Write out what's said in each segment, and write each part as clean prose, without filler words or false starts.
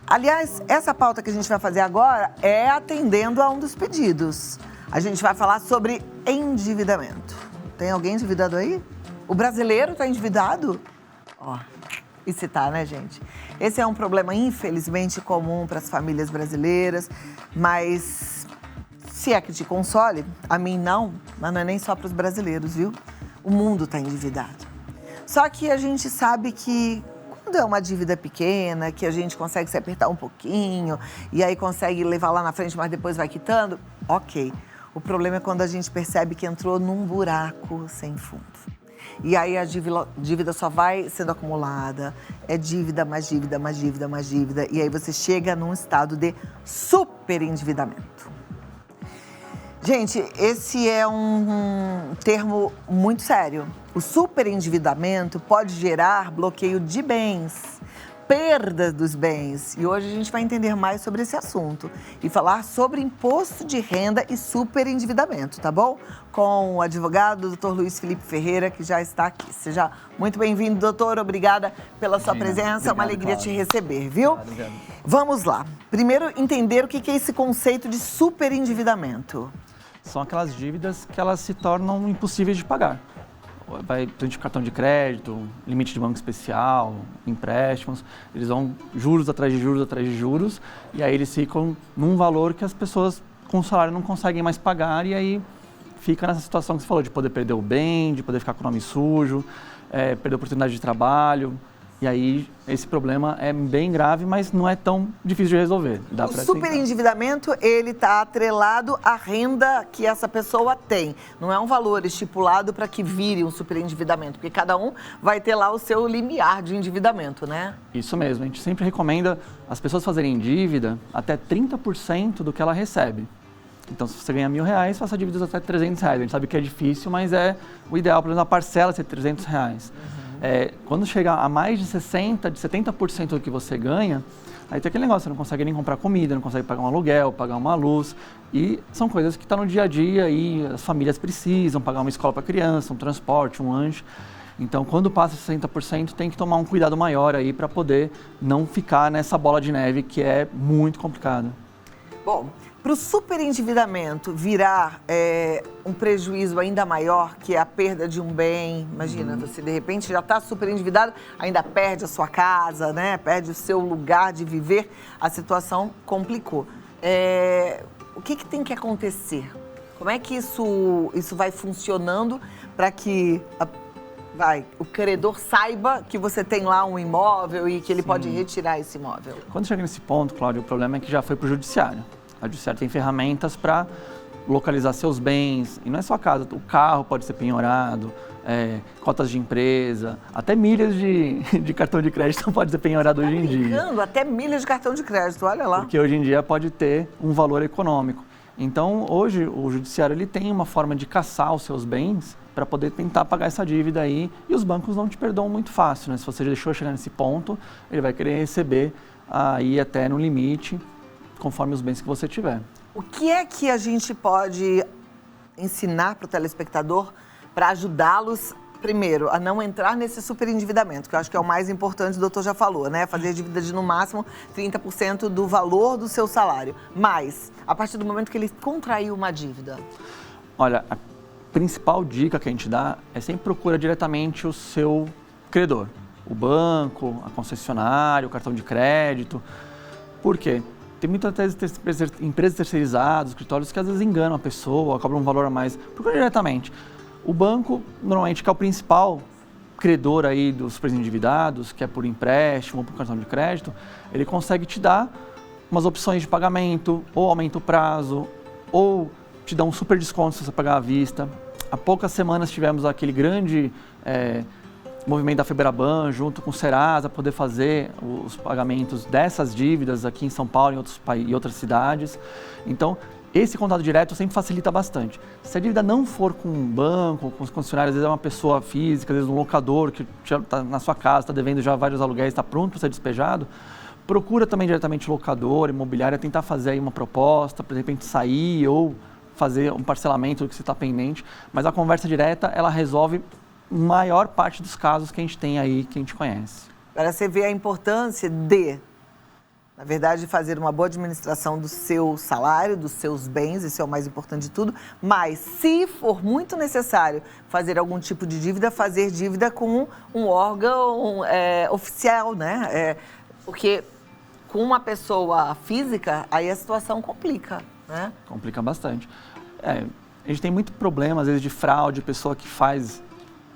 Aliás, essa pauta que a gente vai fazer agora é atendendo a um dos pedidos. A gente vai falar sobre endividamento. Tem alguém endividado aí? O brasileiro está endividado? Ó, e se tá, né, gente? Esse é um problema, infelizmente, comum para as famílias brasileiras, mas se é que te console, a mim não, mas não é nem só para os brasileiros, viu? O mundo está endividado. Só que a gente sabe que quando é uma dívida pequena, que a gente consegue se apertar um pouquinho e aí consegue levar lá na frente, mas depois vai quitando, ok. O problema é quando a gente percebe que entrou num buraco sem fundo. E aí a dívida só vai sendo acumulada, é dívida, mais dívida, mais dívida, mais dívida, e aí você chega num estado de superendividamento. Gente, esse é um termo muito sério. O superendividamento pode gerar bloqueio de bens, perda dos bens. E hoje a gente vai entender mais sobre esse assunto e falar sobre imposto de renda e superendividamento, tá bom? Com o advogado, Dr. Luiz Felipe Ferreira, que já está aqui. Seja muito bem-vindo, doutor. Obrigada pela sua presença. É uma alegria te receber, viu? Obrigado. Vamos lá. Primeiro, entender o que é esse conceito de superendividamento. São aquelas dívidas que elas se tornam impossíveis de pagar. Vai de cartão de crédito, limite de banco especial, empréstimos, eles vão juros atrás de juros atrás de juros, e aí eles ficam num valor que as pessoas com salário não conseguem mais pagar, e aí fica nessa situação que você falou, de poder perder o bem, de poder ficar com o nome sujo, perder a oportunidade de trabalho. E aí, esse problema é bem grave, mas não é tão difícil de resolver. O superendividamento, ele está atrelado à renda que essa pessoa tem. Não é um valor estipulado para que vire um superendividamento, porque cada um vai ter lá o seu limiar de endividamento, né? Isso mesmo. A gente sempre recomenda as pessoas fazerem dívida até 30% do que ela recebe. Então, se você ganha R$1.000, faça dívidas até R$300. A gente sabe que é difícil, mas é o ideal, por exemplo, a parcela ser R$300. Quando chega a mais de 60%, de 70% do que você ganha, aí tem aquele negócio, você não consegue nem comprar comida, não consegue pagar um aluguel, pagar uma luz. E são coisas que estão no dia a dia e as famílias precisam pagar uma escola para criança, um transporte, um lanche. Então, quando passa 60%, tem que tomar um cuidado maior aí para poder não ficar nessa bola de neve que é muito complicada. Bom, para o superendividamento virar um prejuízo ainda maior, que é a perda de um bem, imagina, você de repente já está superendividado, ainda perde a sua casa, né? Perde o seu lugar de viver, a situação complicou. O que tem que acontecer? Como é que isso vai funcionando para que o credor saiba que você tem lá um imóvel e que ele pode retirar esse imóvel? Quando chega nesse ponto, Cláudio, o problema é que já foi para o judiciário. O judiciário tem ferramentas para localizar seus bens, e não é só a casa, o carro pode ser penhorado, cotas de empresa, até milhas de cartão de crédito pode ser penhorado hoje em dia. Até milhas de cartão de crédito, olha lá. Porque hoje em dia pode ter um valor econômico. Então, hoje, o judiciário ele tem uma forma de caçar os seus bens para poder tentar pagar essa dívida aí, e os bancos não te perdoam muito fácil, né? Se você deixou chegar nesse ponto, ele vai querer receber aí até no limite, conforme os bens que você tiver. O que é que a gente pode ensinar para o telespectador para ajudá-los, primeiro, a não entrar nesse superendividamento, que eu acho que é o mais importante, o doutor já falou, né? Fazer dívida de no máximo 30% do valor do seu salário. Mas, a partir do momento que ele contraiu uma dívida? Olha, a principal dica que a gente dá é sempre procura diretamente o seu credor. O banco, a concessionária, o cartão de crédito. Por quê? Tem muitas empresas terceirizadas, escritórios que às vezes enganam a pessoa, cobram um valor a mais. Procura diretamente. O banco, normalmente, que é o principal credor aí dos superendividados, que é por empréstimo ou por cartão de crédito, ele consegue te dar umas opções de pagamento, ou aumenta o prazo, ou te dá um super desconto se você pagar à vista. Há poucas semanas tivemos aquele grande movimento da Febraban, junto com o Serasa, poder fazer os pagamentos dessas dívidas aqui em São Paulo e outras cidades. Então, esse contato direto sempre facilita bastante. Se a dívida não for com um banco, com os concessionários, às vezes é uma pessoa física, às vezes um locador que já está na sua casa, está devendo já vários aluguéis, está pronto para ser despejado, procura também diretamente o locador, imobiliária, tentar fazer aí uma proposta, para de repente sair ou fazer um parcelamento do que você está pendente. Mas a conversa direta, ela resolve maior parte dos casos que a gente tem aí, que a gente conhece. Agora você vê a importância de Na verdade, fazer uma boa administração do seu salário, dos seus bens, isso é o mais importante de tudo. Mas, se for muito necessário fazer algum tipo de dívida, fazer dívida com um órgão oficial, né? Porque com uma pessoa física, aí a situação complica, né? Complica bastante. A gente tem muito problema, às vezes, de fraude, pessoa que faz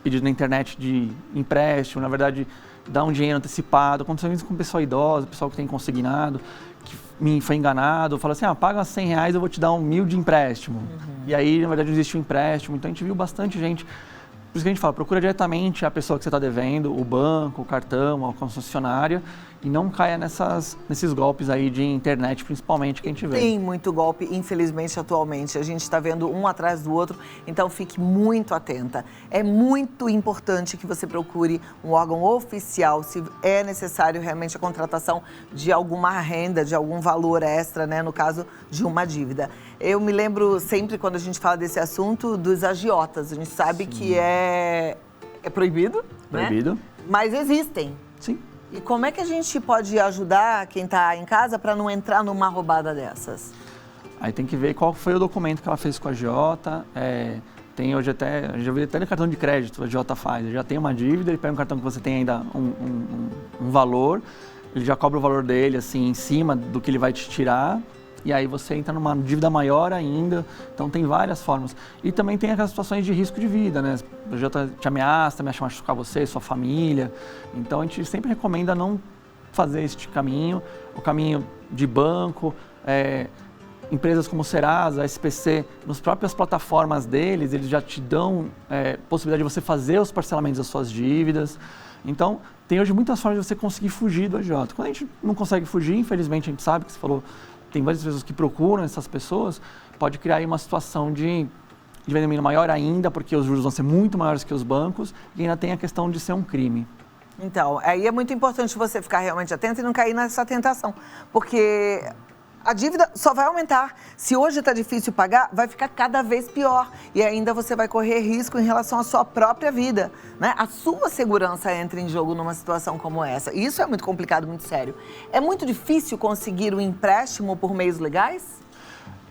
pedido na internet de empréstimo, na verdade, dá um dinheiro antecipado. Aconteceu isso com pessoa idosa, pessoal que tem consignado, que foi enganado, fala assim, paga R$100, eu vou te dar 1.000 de empréstimo. E aí, na verdade, não existe um empréstimo. Então, a gente viu bastante gente. Por isso que a gente fala, procura diretamente a pessoa que você está devendo, o banco, o cartão, a concessionária, e não caia nesses golpes aí de internet, principalmente, que a gente vê. Tem muito golpe, infelizmente, atualmente. A gente está vendo um atrás do outro, então fique muito atenta. É muito importante que você procure um órgão oficial, se é necessário realmente a contratação de alguma renda, de algum valor extra, né, no caso de uma dívida. Eu me lembro sempre, quando a gente fala desse assunto, dos agiotas. A gente sabe que é proibido, Proibido. né? Mas existem. Sim. E como é que a gente pode ajudar quem está em casa para não entrar numa roubada dessas? Aí tem que ver qual foi o documento que ela fez com a agiota. Tem hoje já vi até no cartão de crédito, a agiota faz. Ele já tem uma dívida, ele pega um cartão que você tem ainda um valor, ele já cobra o valor dele assim em cima do que ele vai te tirar. E aí você entra numa dívida maior ainda, então tem várias formas. E também tem aquelas situações de risco de vida, né? O agiota te ameaça machucar você, sua família. Então a gente sempre recomenda não fazer este caminho, o caminho de banco, empresas como Serasa, SPC, nas próprias plataformas deles, eles já te dão possibilidade de você fazer os parcelamentos das suas dívidas. Então, tem hoje muitas formas de você conseguir fugir do agiota. Quando a gente não consegue fugir, infelizmente a gente sabe que você falou, tem várias pessoas que procuram essas pessoas, pode criar aí uma situação de endividamento maior ainda, porque os juros vão ser muito maiores que os bancos, e ainda tem a questão de ser um crime. Então, aí é muito importante você ficar realmente atento e não cair nessa tentação, porque a dívida só vai aumentar. Se hoje está difícil pagar, vai ficar cada vez pior. E ainda você vai correr risco em relação à sua própria vida, né? A sua segurança entra em jogo numa situação como essa. E isso é muito complicado, muito sério. É muito difícil conseguir um empréstimo por meios legais?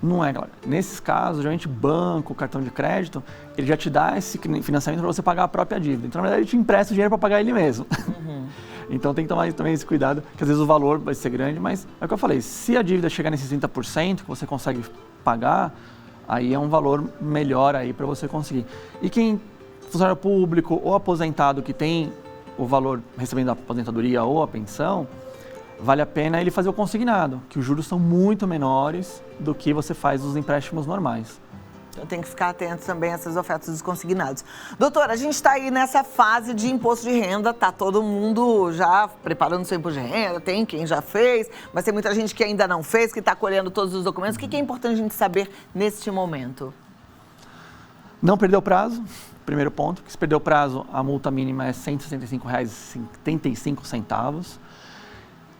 Não é, galera. Nesses casos, geralmente banco, cartão de crédito, ele já te dá esse financiamento para você pagar a própria dívida. Então, na verdade, ele te empresta o dinheiro para pagar ele mesmo. Então tem que tomar também esse cuidado, que às vezes o valor vai ser grande, mas é o que eu falei, se a dívida chegar nesses 30% que você consegue pagar, aí é um valor melhor aí para você conseguir. E quem, funcionário público ou aposentado que tem o valor recebendo a aposentadoria ou a pensão, vale a pena ele fazer o consignado, que os juros são muito menores do que você faz nos empréstimos normais. Então tem que ficar atento também a essas ofertas dos consignados. Doutora, a gente está aí nessa fase de imposto de renda, tá todo mundo já preparando seu imposto de renda, tem quem já fez, mas tem muita gente que ainda não fez, que está colhendo todos os documentos. O que é importante a gente saber neste momento? Não perder o prazo, primeiro ponto, que se perder o prazo, a multa mínima é R$ 165,75.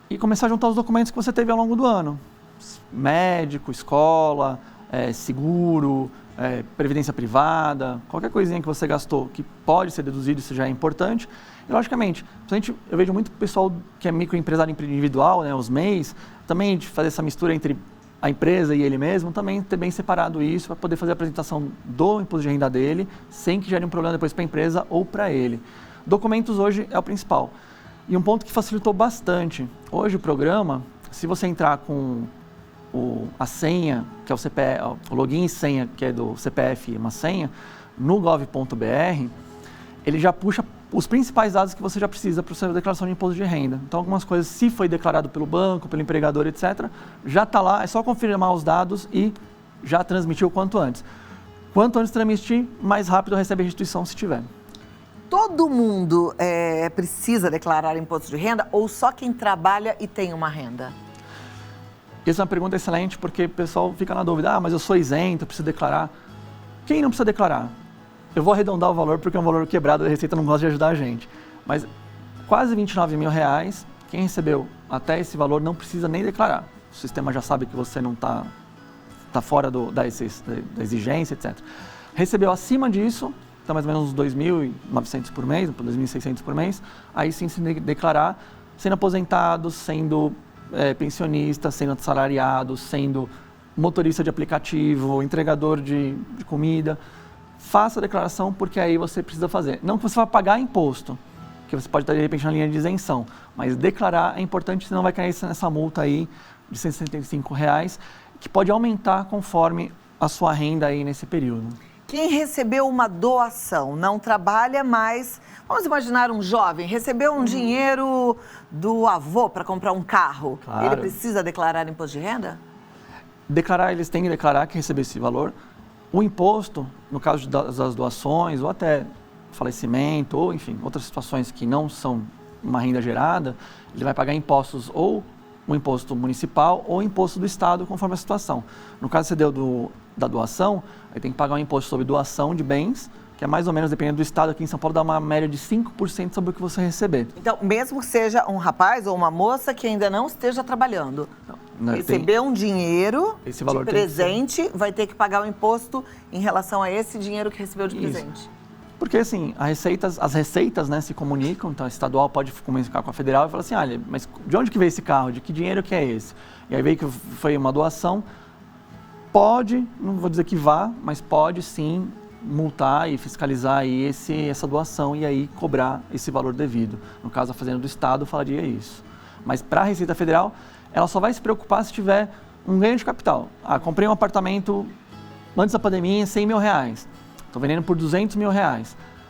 E começar a juntar os documentos que você teve ao longo do ano. Médico, escola, seguro, previdência privada, qualquer coisinha que você gastou que pode ser deduzido, isso já é importante. E, logicamente, eu vejo muito pessoal que é microempresário individual, né, os MEIs, também de fazer essa mistura entre a empresa e ele mesmo, também ter bem separado isso para poder fazer a apresentação do imposto de renda dele, sem que gere um problema depois para a empresa ou para ele. Documentos hoje é o principal. E um ponto que facilitou bastante, hoje o programa, se você entrar com a senha, que é o CPF, o login e senha, que é do CPF, uma senha, no gov.br, ele já puxa os principais dados que você já precisa para a sua declaração de imposto de renda. Então, algumas coisas, se foi declarado pelo banco, pelo empregador, etc., já está lá, é só confirmar os dados e já transmitir o quanto antes. Quanto antes transmitir, mais rápido recebe a restituição se tiver. Todo mundo precisa declarar imposto de renda ou só quem trabalha e tem uma renda? Essa é uma pergunta excelente porque o pessoal fica na dúvida, mas eu sou isento, eu preciso declarar. Quem não precisa declarar? Eu vou arredondar o valor porque é um valor quebrado, a Receita não gosta de ajudar a gente. Mas quase R$29 mil, quem recebeu até esse valor não precisa nem declarar. O sistema já sabe que você não está fora da exigência, etc. Recebeu acima disso, então mais ou menos uns R$2.900 por mês, R$2.600 por mês, aí sim se declarar, sendo aposentado, sendo pensionista, sendo assalariado, sendo motorista de aplicativo, entregador de comida. Faça a declaração, porque aí você precisa fazer. Não que você vá pagar imposto, que você pode estar, de repente, na linha de isenção, mas declarar é importante, senão vai cair nessa multa aí de R$ 165, que pode aumentar conforme a sua renda aí nesse período. Quem recebeu uma doação, não trabalha mais, vamos imaginar um jovem, recebeu um dinheiro do avô para comprar um carro. Claro. Ele precisa declarar imposto de renda? Eles têm que declarar que recebeu esse valor. O imposto, no caso das doações, ou até falecimento, ou enfim, outras situações que não são uma renda gerada, ele vai pagar impostos ou o imposto municipal ou o imposto do Estado, conforme a situação. No caso, você deu da doação, aí tem que pagar um imposto sobre doação de bens, que é mais ou menos, dependendo do Estado, aqui em São Paulo, dá uma média de 5% sobre o que você receber. Então, mesmo que seja um rapaz ou uma moça que ainda não esteja trabalhando, recebeu um dinheiro esse valor de presente, vai ter que pagar o imposto em relação a esse dinheiro que recebeu de presente. Porque, assim, as receitas, né, se comunicam, então a estadual pode comunicar com a federal e falar assim, olha, mas de onde que veio esse carro? De que dinheiro que é esse? E aí veio que foi uma doação. Pode, não vou dizer que vá, mas pode sim multar e fiscalizar aí essa doação e aí cobrar esse valor devido. No caso, a Fazenda do Estado falaria isso. Mas para a Receita Federal, ela só vai se preocupar se tiver um ganho de capital. Comprei um apartamento antes da pandemia em R$100 mil. Estou vendendo por R$200 mil.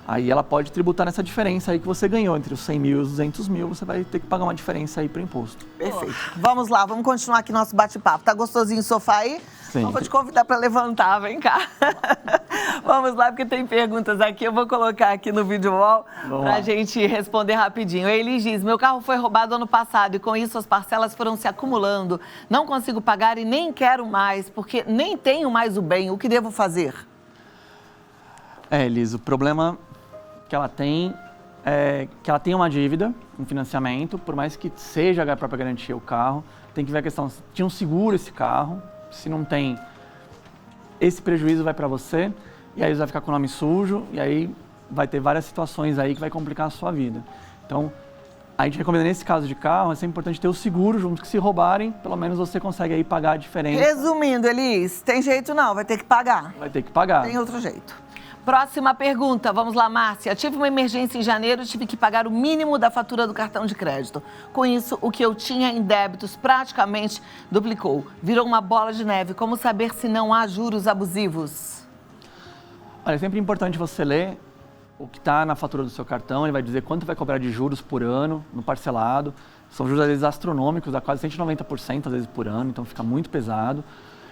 Aí ela pode tributar nessa diferença aí que você ganhou entre os 100 mil e os 200 mil, você vai ter que pagar uma diferença aí para o imposto. Perfeito. Vamos lá, vamos continuar aqui nosso bate-papo. Tá gostosinho o sofá aí? Sim. Então, vou te convidar para levantar, vem cá. Vamos lá, porque tem perguntas aqui, eu vou colocar aqui no vídeo wall para a gente responder rapidinho. A Elis diz, meu carro foi roubado ano passado e com isso as parcelas foram se acumulando. Não consigo pagar e nem quero mais, porque nem tenho mais o bem. O que devo fazer? Elis, o problema que ela tem é que ela tem uma dívida, um financiamento, por mais que seja a própria garantia o carro, tem que ver a questão, se tinha um seguro esse carro, se não tem, esse prejuízo vai para você, e aí você vai ficar com o nome sujo, e aí vai ter várias situações aí que vai complicar a sua vida. Então, a gente recomenda nesse caso de carro, é sempre importante ter o seguro junto, que se roubarem, pelo menos você consegue aí pagar a diferença. Resumindo, Elis, tem jeito não, vai ter que pagar. Vai ter que pagar. Tem outro jeito. Próxima pergunta, vamos lá, Márcia. Tive uma emergência em janeiro e tive que pagar o mínimo da fatura do cartão de crédito. Com isso, o que eu tinha em débitos praticamente duplicou. Virou uma bola de neve. Como saber se não há juros abusivos? Olha, é sempre importante você ler o que está na fatura do seu cartão. Ele vai dizer quanto vai cobrar de juros por ano, no parcelado. São juros, às vezes, astronômicos, dá quase 190%, às vezes, por ano. Então, fica muito pesado.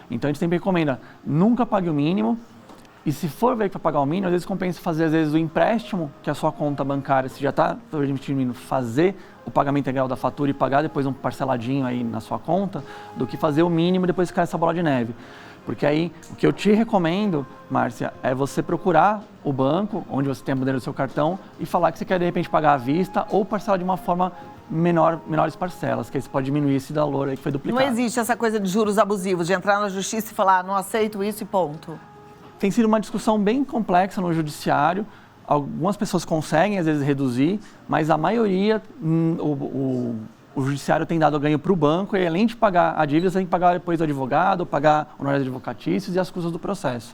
Então, a gente sempre recomenda, nunca pague o mínimo. E se for ver que vai pagar o mínimo, às vezes compensa fazer, às vezes, o empréstimo, que a sua conta bancária, se já está permitindo fazer o pagamento integral da fatura e pagar depois um parceladinho aí na sua conta, do que fazer o mínimo e depois ficar essa bola de neve. Porque aí, o que eu te recomendo, Márcia, é você procurar o banco, onde você tem a bandeira do seu cartão, e falar que você quer, de repente, pagar à vista ou parcelar de uma forma menores parcelas, que aí você pode diminuir esse valor aí que foi duplicado. Não existe essa coisa de juros abusivos, de entrar na justiça e falar, não aceito isso e ponto. Tem sido uma discussão bem complexa no judiciário. Algumas pessoas conseguem, às vezes, reduzir, mas a maioria, o judiciário tem dado ganho para o banco e, além de pagar a dívida, você tem que pagar depois o advogado, pagar honorários advocatícios e as custas do processo.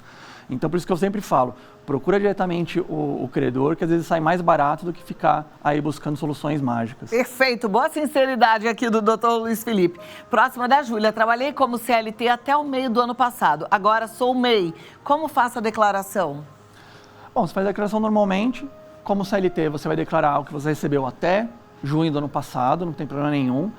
Então, por isso que eu sempre falo, procura diretamente o credor, que às vezes sai mais barato do que ficar aí buscando soluções mágicas. Perfeito, boa sinceridade aqui do Dr. Luiz Felipe. Próxima da Júlia, trabalhei como CLT até o meio do ano passado, agora sou MEI. Como faço a declaração? Bom, você faz a declaração normalmente, como CLT você vai declarar o que você recebeu até junho do ano passado, não tem problema nenhum,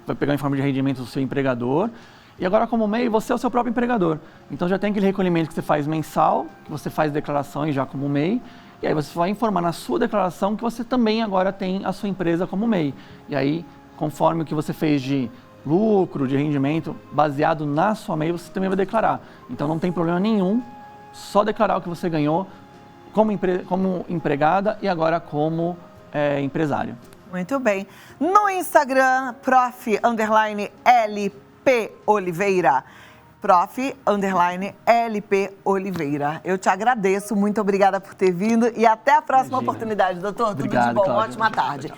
vai pegar o informe de rendimento do seu empregador. E agora, como MEI, você é o seu próprio empregador. Então, já tem aquele recolhimento que você faz mensal, que você faz declarações já como MEI, e aí você vai informar na sua declaração que você também agora tem a sua empresa como MEI. E aí, conforme o que você fez de lucro, de rendimento, baseado na sua MEI, você também vai declarar. Então, não tem problema nenhum, só declarar o que você ganhou como empregada e agora como empresária. Muito bem. No Instagram, prof_LP Oliveira, prof_LP Oliveira. Eu te agradeço, muito obrigada por ter vindo e até a próxima oportunidade, doutor. Obrigado, Tudo de bom, Cláudia. ótima tarde.